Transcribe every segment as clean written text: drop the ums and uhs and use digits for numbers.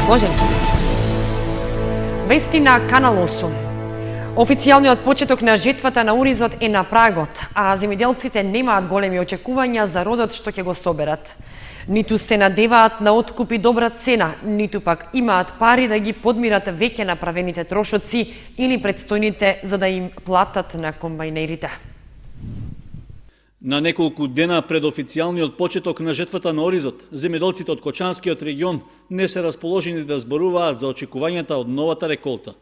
Може ли? Вести на Канал 8. Официјалниот почеток на жетвата на оризот е на прагот, а земјоделците немаат големи очекувања за родот што ќе го соберат. Ниту се надеваат на откупи добра цена, ниту пак имаат пари да ги подмират веќе направените трошоци или предстојните за да им платат на комбајнерите. На неколку дена пред официјалниот почеток на жетвата на оризот, земјоделците од Кочанскиот регион не се расположени да зборуваат за очекувањата од новата реколта.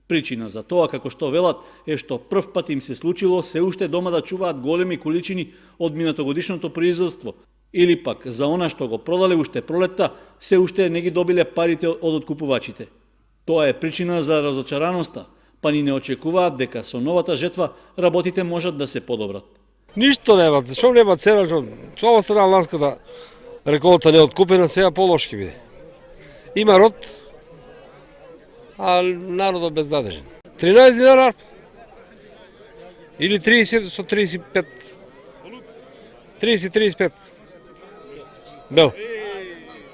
Причина за тоа, како што велат, е што прв пат им се случило се уште дома да чуваат големи количини од минатогодишното производство, или пак за она што го продале уште пролетта, се уште не ги добиле парите од откупувачите. Тоа е причина за разочараноста, па ни не очекуваат дека со новата жетва работите можат да се подобрат. Ништо нема, што нема цена, што ова страна ланската реколта не откупена, сега полошки биде. Има род, а народот безнадежен. 13 динара арпа. Или 30 со 35. 30-35. Бел.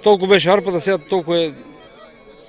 Толку беше арпата, сега толку е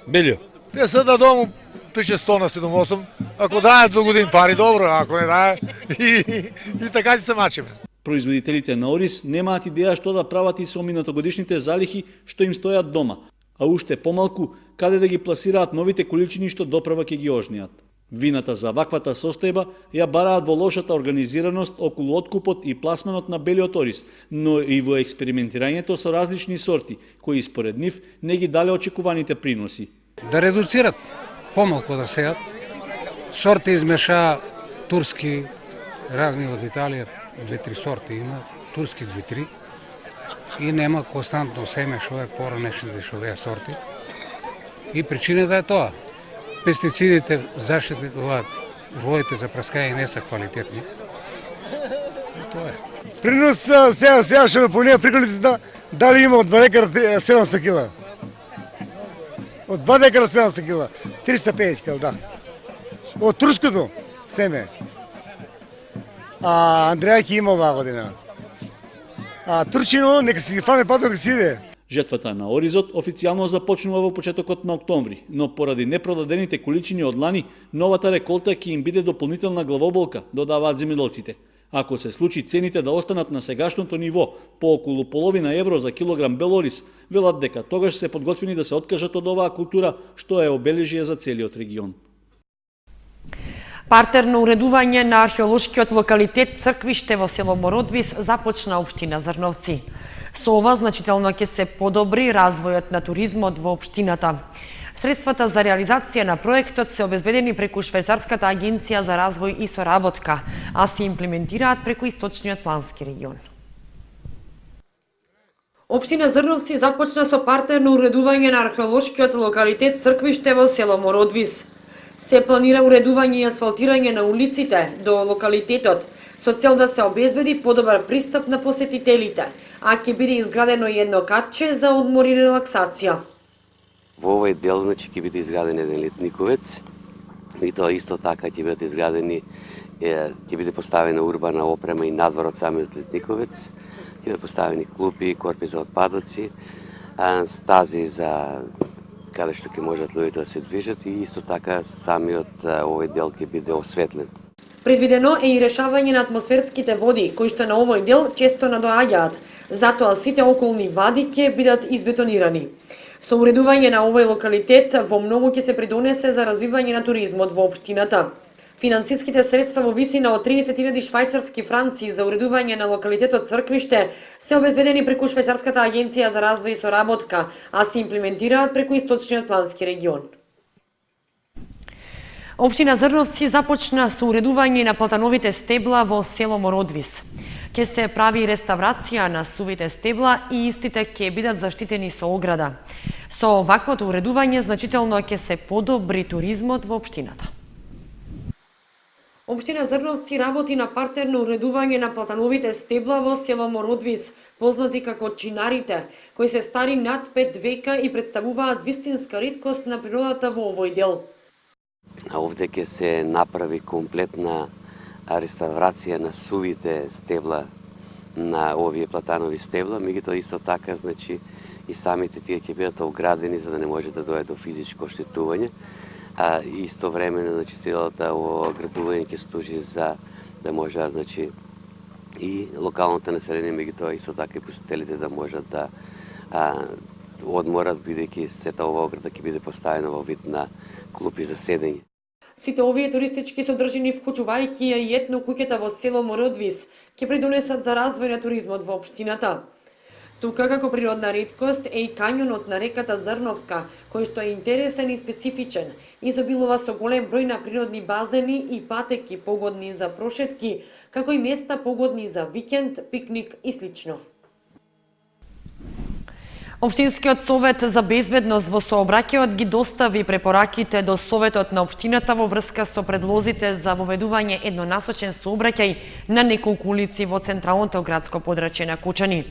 белио. Те се да дому пише 100 на 7-8. Ако дае до годин пари, добро, ако не дае и така ќе се мачиме. Производителите на ориз немаат идеја што да прават и со минатогодишните залихи што им стојат дома, а уште помалку каде да ги пласираат новите количини што доправа ќе ги ожниат. Вината за ваквата состојба ја бараат во лошата организираност околу откупот и пласманот на белиот ориз, но и во експериментирањето со различни сорти, кои според нив не ги дале очекуваните приноси. Да редуцират, помалку да сеат, сорти измеша турски, разни од Италија, 2-3 сорти има, турски 2-3, и нема константно семе што е поранешните што беа сорти. И причината е тоа. Пестицидите, заштити, водите за праскање не се квалитетни. И тоа е. Принос сега ще ме понеја приколицата дали има од 2 декара 700 кила. Од 2 декара 700 кила, 350 кила, да. Од турското семе. А Андрејки има оваа година. А турчино нека си ги фане пат док си иде. Жетвата на оризот официјално започнува во почетокот на октомври, но поради непродадените количини од лани, новата реколта ќе им биде дополнителна главоболка, додаваат земјоделците. Ако се случи цените да останат на сегашното ниво, по околу половина евро за килограм бел ориз, велат дека тогаш се подготвени да се откажат од оваа култура, што е обележие за целиот регион. Партерно уредување на археолошкиот локалитет Црквиште во село Мородвис започна општина Зрновци. Со ова значително ќе се подобри развојот на туризмот во општината. Средствата за реализација на проектот се обезбедени преку Швајцарската агенција за развој и соработка, а се имплементираат преку Источниот плански регион. Општина Зрновци започна со партерно уредување на археолошкиот локалитет Црквиште во село Мородвис. Се планира уредување и асфалтирање на улиците до локалитетот, со цел да се обезбеди подобар пристап на посетителите, а ќе биде изградено и едно катче за одмор и релаксација. Во овој дел ќе биде изграден еден летниковец и тоа исто така ќе бидат изградени, ќе биде поставена урбана опрема и надвор од самиот летниковец, ќе бидат поставени клупи, корпи за отпадоци, стази за каде што ќе можат луѓето да се движат и исто така самиот овој дел ќе биде осветлен. Предвидено е и решавање на атмосферските води, кои што на овој дел често надоаѓаат, затоа сите околни вади ќе бидат избетонирани. Со уредување на овој локалитет во многу ќе се придонесе за развивање на туризмот во општината. Финансиските средства во висина од 30.000 швајцарски франци за уредување на локалитетот Црквиште се обезбедени преку Швајцарската агенција за развој и соработка, а се имплементираат преку Источниот плански регион. Општина Зрновци започна со уредување на платановите стебла во село Мородвис. Ќе се прави реставрација на сувите стебла и истите ќе бидат заштитени со ограда. Со ваквото уредување значително ќе се подобри туризмот во општината. Општина Зрновци работи на партерно уредување на платановите стебла во село Мородвис, познати како чинарите, кои се стари над 5 века и представуваат вистинска реткост на природата во овој дел. Овде ќе се направи комплетна реставрација на сувите стебла на овие платанови стебла, меѓутоа исто така и самите тие ќе бидат оградени за да не може да дојде до физичко оштетување. А истовремено, значи, целата оградување ќе служи за да може, значи, и локалното население, меѓутоа исто така и посетителите да можат да одморат, бидејќи сета ова ограда ќе биде поставена во вид на клупи за седење. Сите овие туристички содржини, вклучувајќи и етно куќата во село Мородвис, ќе придонесат за развој на туризмот во општината. Тука како природна реткост е и кањонот на реката Зрновка, кој што е интересен и специфичен, изобилува со голем број на природни базени и патеки погодни за прошетки, како и места погодни за викенд, пикник и слично. Општинскиот совет за безбедност во сообраќајот ги достави препораките до Советот на општината во врска со предлозите за воведување еднонасочен сообраќај на неколку улици во централното градско подрачје на Кучани.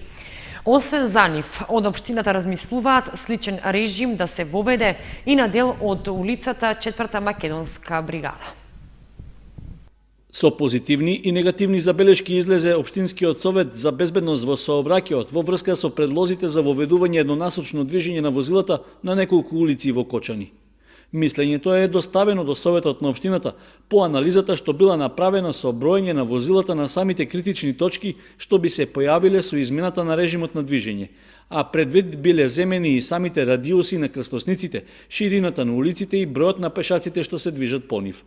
Освен за нив, од општината размислуваат сличен режим да се воведе и на дел од улицата 4-та македонска бригада. Со позитивни и негативни забелешки излезе Општинскиот совет за безбедност во сообраќајот во врска со предлозите за воведување еднонасочно движење на возилата на неколку улици во Кочани. Мислењето е доставено до Советот на општината по анализата што била направена со броење на возилата на самите критични точки што би се појавиле со измената на режимот на движење, а предвид биле земени и самите радиуси на крстосниците, ширината на улиците и бројот на пешаците што се движат по нив.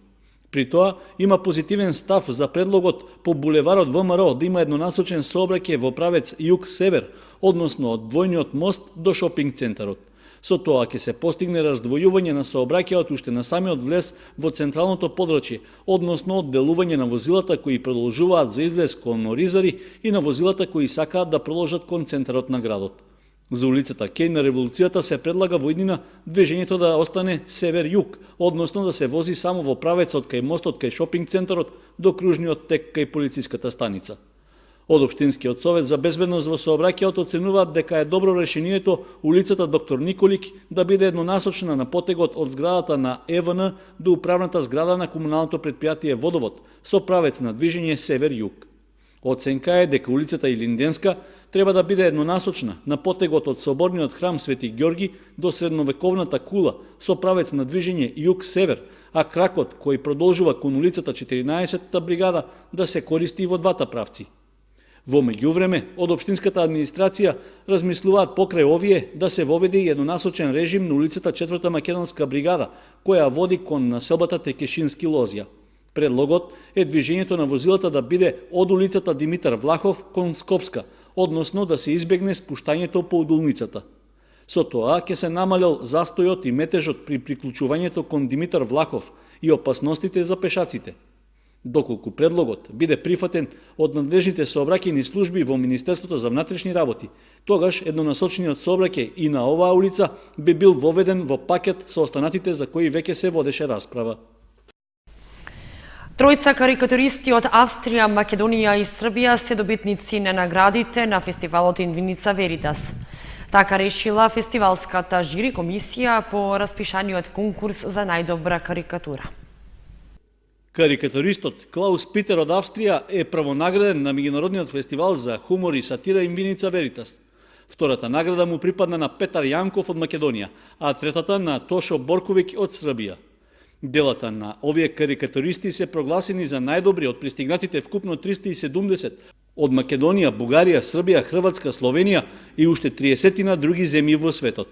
При тоа има позитивен став за предлогот по булеварот ВМРО да има еднонасочен сообраќај во правец југ-север, односно од двојниот мост до шопинг центарот. Со тоа ќе се постигне раздвојување на сообраќајот уште на самиот влез во централното подрачје, односно одделување на возилата кои продолжуваат за излез кон Оризари и на возилата кои сакаат да продолжат кон центарот на градот. За улицата Кеј на Револуцијата се предлага во иднина движењето да остане север-југ, односно да се вози само во правецот кај мостот кај шопинг центарот до кружниот тек кај полициската станица. Од Општинскиот совет за безбедност во сообраќајот оценуваат дека е добро решението улицата Доктор Николик да биде еднонасочна на потегот од зградата на ЕВН до управната зграда на комуналното предпријатие Водовод со правец на движење север-југ. Оценка е дека улицата Илинденска треба да биде еднонасочна на потегот од соборниот храм Свети Ѓорги до средновековната кула со правец на движење југ-север, а кракот кој продолжува кон улицата 14-та бригада да се користи во двата правци. Во меѓувреме, од општинската администрација размислуваат покрај овие да се воведе и еднонасочен режим на улицата 4-та македонска бригада, која води кон населбата Текешински Лозја. Предлогот е движењето на возилата да биде од улицата Димитар Влахов кон Скопска, односно да се избегне спуштањето по удолницата. Со тоа ќе се намалел застојот и метежот при приклучувањето кон Димитар Влахов и опасностите за пешаците. Доколку предлогот биде прифатен од надлежните сообраќајни служби во Министерството за внатрешни работи, тогаш еднонасочниот сообраќај и на оваа улица би бил воведен во пакет со останатите за кои веќе се водеше расправа. Тројца карикатуристи од Австрија, Македонија и Србија се добитници на наградите на фестивалот Инвиница Веритас. Така решила фестивалската жири комисија по распишаниот конкурс за најдобра карикатура. Карикатуристот Клаус Питер од Австрија е правонаграден на меѓународниот фестивал за хумор и сатира Инвиница Веритас. Втората награда му припадна на Петар Јанков од Македонија, а третата на Тошо Борковиќ од Србија. Делата на овие карикатуристи се прогласени за најдобри од пристигнатите вкупно 370 од Македонија, Бугарија, Србија, Хрватска, Словенија и уште 30 други земји во светот.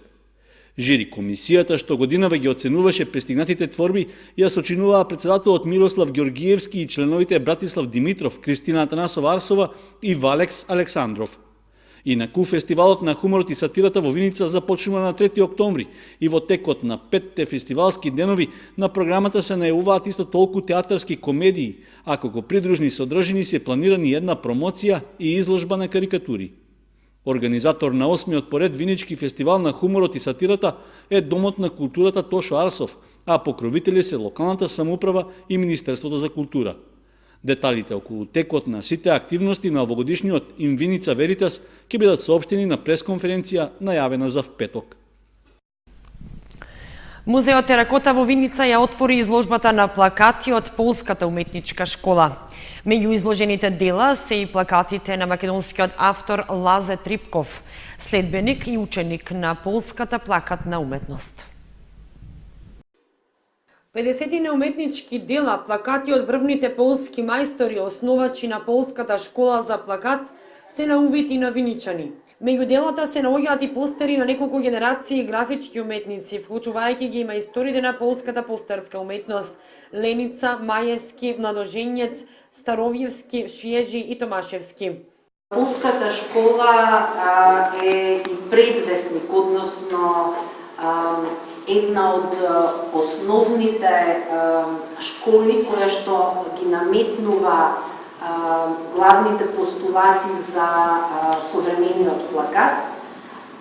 Жири комисијата што годинава ги оценуваше пристигнатите творби ја сочинуваа председателот Мирослав Ѓоргиевски и членовите Братислав Димитров, Кристина Атанасова Арсова и Валекс Александров. Инаку фестивалот на хуморот и сатирата во Виница започнува на 3 октомври и во текот на 5 фестивалски денови на програмата се најавуваат исто толку театарски комедии, а како придружни содржини се планирани една промоција и изложба на карикатури. Организатор на 8-миот поред Винички фестивал на хуморот и сатирата е Домот на културата Тошо Арсов, а покровители се локалната самоуправа и Министерството за култура. Деталите околу текот на сите активности на овогодишниот Инвиница Веритас ќе бидат соопштени на пресконференција најавена за петок. Музеот Теракота во Виница ја отвори изложбата на плакати од Полската уметничка школа. Меѓу изложените дела се и плакатите на македонскиот автор Лазе Трипков, следбеник и ученик на полската плакатна уметност. 50 уметнички дела, плакати од врвните полски мајстори, основачи на Полската школа за плакат, се на увид и на виничани. Меѓу делата се наоѓаат и постери на неколку генерации графички уметници, вклучувајќи ги и мајсторите на полската постерска уметност: Леница, Мајевски, Младоженец, Старовјевски, Шиежи и Томашевски. Полската школа е и предвестник, односно една од основните школи која што ги наметнува главните постулати за современиот плакат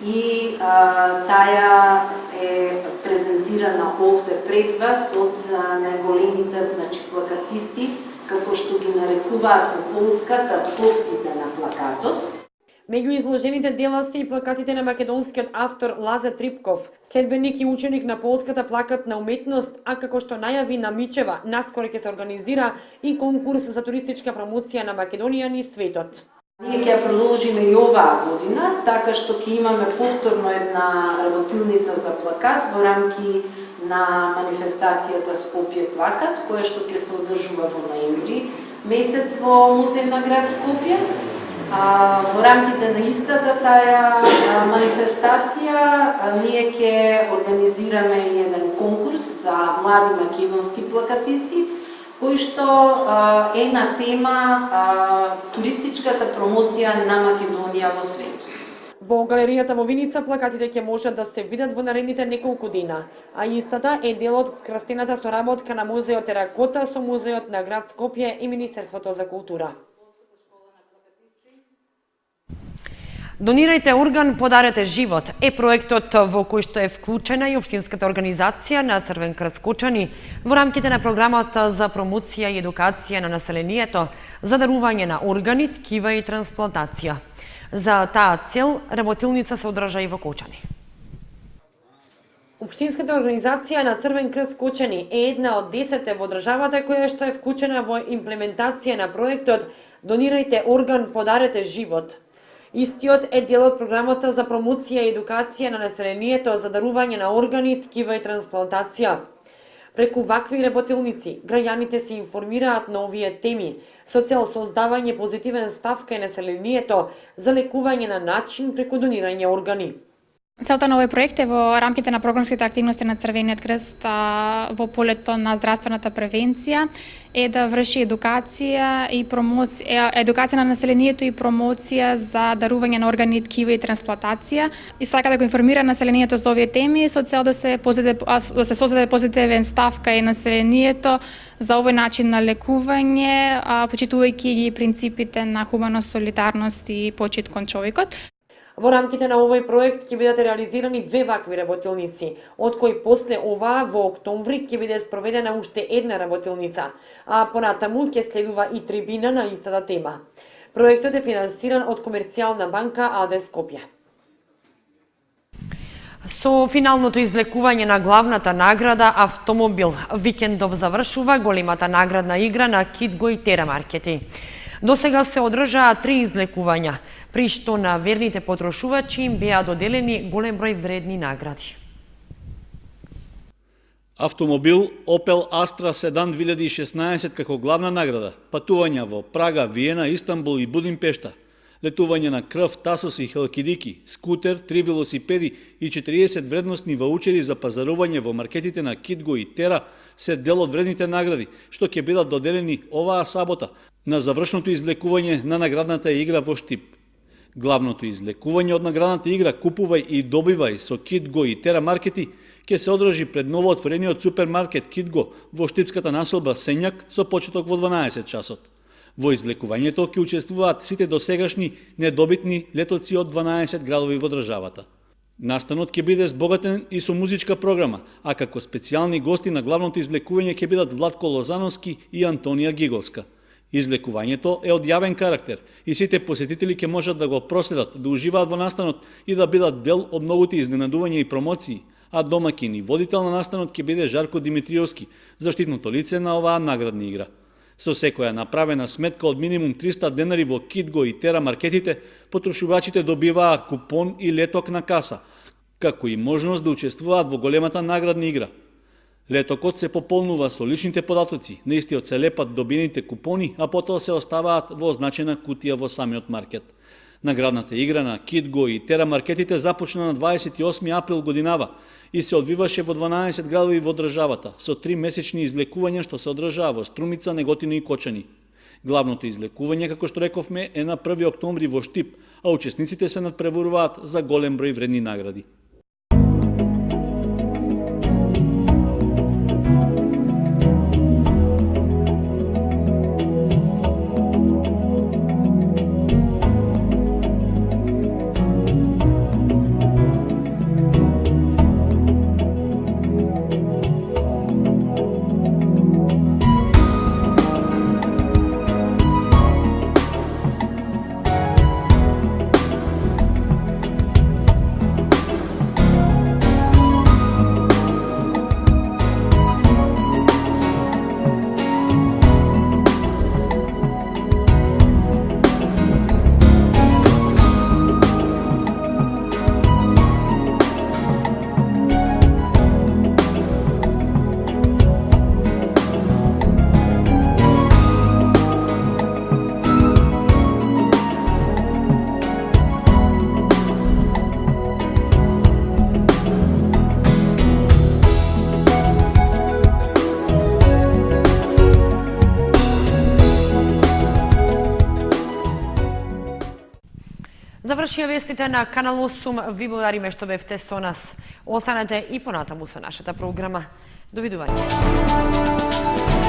и таа е презентирана овде пред вас од најголемите плакатисти, како што ги нарекуваат во Полска татковците на плакатот. Меѓу изложените дела се и плакатите на македонскиот автор Лазе Трипков, следбеник и ученик на полската плакатна уметност, а како што најави Намичева, наскоро ќе се организира и конкурс за туристичка промоција на Македонија низ светот. Ние ќе продолжиме и оваа година, така што ќе имаме повторно една работилница за плакат во рамки на манифестацијата Скопје плакат, која што ќе се одржува во ноември месец во музеј на град Скопје. Во рамките на истата таа манифестација ние ќе организираме еден конкурс за млади македонски плакатисти, кој што е на тема туристичката промоција на Македонија во светот. Во галеријата во Виница плакатите ќе можат да се видат во наредните неколку дена, а истата е дел од вкрстената соработка на Музеот Теракота со Музеот на град Скопје и Министерството за култура. Донирајте орган, подарете живот е проектот во кој што е вклучена и општинската организација на Црвен крст Кочани во рамките на програмата за промоција и едукација на населението за дарување на органи, ткива и трансплантација. За таа цел работилница се одржа и во Кочани. Општинската организација на Црвен крст Кочани е една од 10 во државата која што е вклучена во имплементација на проектот Донирајте орган, подарете живот. Истиот е дел од програмата за промоција и едукација на населението за дарување на органи, ткива и трансплантација. Преку вакви работилници, граѓаните се информираат на овие теми со цел создавање позитивен став кај населението за лекување на начин преку донирање органи. Целта на овој проект е во рамките на програмските активности на Црвениот крст во полето на здравствената превенција е да врши едукација и едукација на населението и промоција за дарување на органи, ткива и трансплантација. Исто така да го информира населението за овие теми со цел да се создаде позитивен став кај населението за овој начин на лекување, почитувајќи ги принципите на хуманост, солидарност и почит кон човекот. Во рамките на овој проект ќе бидат реализирани 2 вакви работилници, од кои после оваа во октомври ќе биде спроведена уште една работилница, а понатаму ќе следува и трибина на истата тема. Проектот е финансиран од Комерцијална банка АД Скопје. Со финалното излекување на главната награда автомобил, викендов завршува големата наградна игра на Кидго и Тера маркети. До сега се одржаа 3 излекувања, при што на верните потрошувачи им беа доделени голем број вредни награди. Автомобил Opel Astra Sedan 2016 како главна награда, патувања во Прага, Виена, Истанбул и Будимпешта, летување на крв, тасоси, хелкидики, скутер, 3 велосипеди и 40 вредносни ваучери за пазарување во маркетите на Кидго и Тера се дел од вредните награди, што ќе бидат доделени оваа сабота на завршното излекување на наградната игра во Штип. Главното излекување од наградната игра Купувај и добивај со Кидго и Тера маркети ќе се одржи пред новоотворениот супермаркет Кидго во Штипската населба Сењак со почеток во 12 часот. Во излекувањето ќе учествуваат сите досегашни недобитни летоци од 12 градови во државата. Настанот ќе биде збогатен и со музичка програма, а како специјални гости на главното излекување ќе бидат Владко Лозановски и Антонија Гиговска. Излекувањето е од јавен карактер и сите посетители ќе можат да го проследат, да уживаат во настанот и да бидат дел од многуте изненадувања и промоции, а домаќин и водител на настанот ќе биде Жарко Димитриевски, заштитното лице на оваа наградна игра. Со секоја направена сметка од минимум 300 денари во Китго и Тера маркетите, потрошувачите добиваа купон и леток на каса, како и можност да учествуваат во големата наградна игра. Летокот се пополнува со личните податоци, на истиот се лепат добиените купони, а потоа се оставаат во означена кутија во самиот маркет. Наградната игра на Китго и Тера маркетите започна на 28 април годинава и се одвиваше во 12 градови во државата, со 3 месечни извлекувања што се одржаа во Струмица, Неготино и Кочани. Главното извлекување, како што рековме, е на 1 октомври во Штип, а учесниците се надпреваруваат за голем број вредни награди. Завршија вестите на Канал 8. Ви благодариме што бевте со нас. Останете и понатаму со нашата програма. Довидување.